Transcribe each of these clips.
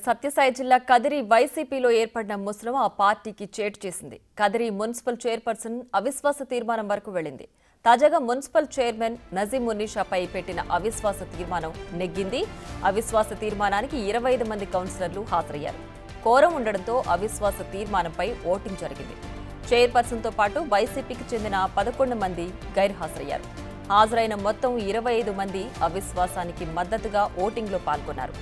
సత్యసాయి జిల్లా కదిరి వైసీపీలో ఏర్పడిన ముస్లిం ఆ పార్టీకి చేటు చేసింది. కదిరి మున్సిపల్ చైర్పర్సన్ అవిశ్వాస తీర్మానం వరకు వెళ్లింది. తాజాగా మున్సిపల్ చైర్మన్ నజీం మున్నీషాపై పెట్టిన అవిశ్వాస తీర్మానం నెగ్గింది. అవిశ్వాస తీర్మానానికి 25 మంది కౌన్సిలర్లు హాజరయ్యారు. కోరం ఉండడంతో అవిశ్వాస తీర్మానంపై ఓటింగ్ జరిగింది. చైర్పర్సన్తో పాటు వైసీపీకి చెందిన 11 మంది గైర్హాజరయ్యారు. హాజరైన మొత్తం 25 మంది అవిశ్వాసానికి మద్దతుగా ఓటింగ్లో పాల్గొన్నారు.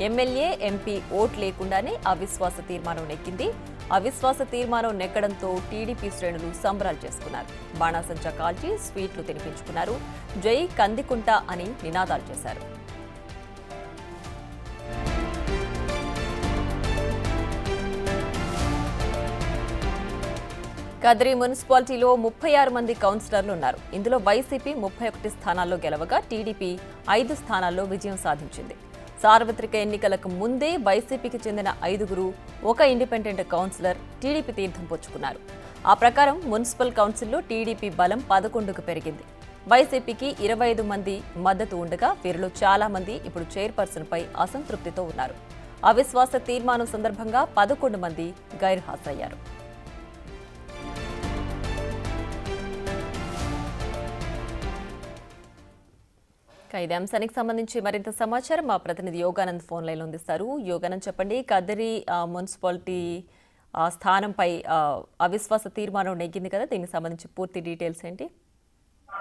ఎమ్మెల్యే, ఎంపీ ఓట్ లేకుండానే అవిశ్వాస తీర్మానం నెగ్గింది. అవిశ్వాస తీర్మానం నెగ్గడంతో టీడీపీ శ్రేణులు సంబరాలు చేసుకున్నారు. బాణాసంచా కాల్చి స్వీట్లు తినిపించుకున్నారు. జై కందికుంట అని నినాదాలు చేశారు. కదిరి మున్సిపాలిటీలో 36 మంది కౌన్సిలర్లు ఉన్నారు. ఇందులో వైసీపీ 31 స్థానాల్లో గెలవగా టీడీపీ 5 స్థానాల్లో విజయం సాధించింది. సార్వత్రిక ఎన్నికలకు ముందే వైసీపీకి చెందిన 5గురు, 1 ఇండిపెండెంట్ కౌన్సిలర్ టీడీపీ తీర్థం పుచ్చుకున్నారు. ఆ ప్రకారం మున్సిపల్ కౌన్సిల్లో టీడీపీ బలం 11కు పెరిగింది. వైసీపీకి 25 మంది మద్దతు ఉండగా వీరిలో చాలా మంది ఇప్పుడు చైర్పర్సన్పై అసంతృప్తితో ఉన్నారు. అవిశ్వాస తీర్మానం సందర్భంగా 11 మంది గైర్హాజరయ్యారు. ఇదే అంశానికి సంబంధించి మరింత సమాచారం మా ప్రతినిధి యోగానంద్ ఫోన్ లైన్లో అందిస్తారు. యోగానంద్, చెప్పండి, కదిరి మున్సిపాలిటీ స్థానంపై అవిశ్వాస తీర్మానం నెగ్గింది కదా, దీనికి సంబంధించి పూర్తి డీటెయిల్స్ ఏంటి?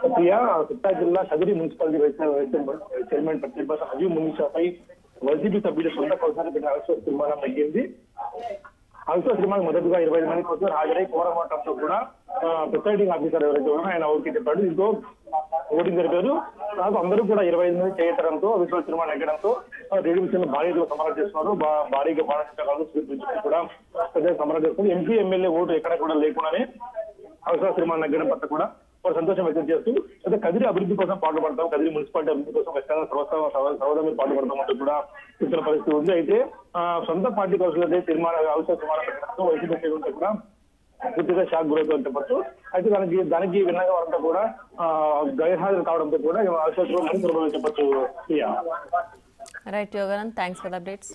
సిద్దిపేట జిల్లా కదిరి మున్సిపాలిటీ చైర్మన్ నజీం మున్నీషాపై వైసీపీ సభ్యులు సొంత కౌన్సిలర్ పెట్టిన అవిశ్వాస తీర్మానం నెగ్గింది. అవిశ్వాస తీర్మానం మొదటిగా 25 మంది కౌన్సిలర్ హాజరై కోరమాటంతో కూడా ప్రిసైడింగ్ ఆఫీసర్ ఎవరైతే ఉన్నారో ఆయన ఓకే చెప్పాడు. దీంతో ఓటింగ్ జరిపారు. నాకు అందరూ కూడా 25 మంది చేయడంతో అవిశ్వాస తీర్మానం ఎక్కడంతో టీడీపీ భారీగా సమరం చేస్తున్నారు. భారీగా బాణాసంచాలు కూడా పెద్ద సమరం చేస్తున్నారు. ఎంపీ, ఎమ్మెల్యే ఓటు ఎక్కడ కూడా లేకుండానే అవిశ్వాస తీర్మానం ఎక్కడం పట్ల కూడా వారు సంతోషం వ్యక్తం చేస్తూ అయితే కదిరి అభివృద్ధి కోసం పాటుపడతాం, కదిరి మున్సిపాలిటీ అభివృద్ధి కోసం ఖచ్చితంగా సర్వదా పాటుపడతామంటూ కూడా ఇచ్చిన పరిస్థితి ఉంది. అయితే సొంత పార్టీ కౌన్సిలర్ తీర్మానం అవిశ్వాస తీర్మానం పెట్టడంతో వైసీపీ కూడా పూర్తిగా షాక్ గురవుతుందని చెప్పచ్చు. అయితే దానికి విన్నగా వారంతా కూడా గైర్హాజరు కావడంతో కూడా అవిశ్వాసంలో మంచి చెప్పచ్చు. Right Yoganand, thanks for the updates.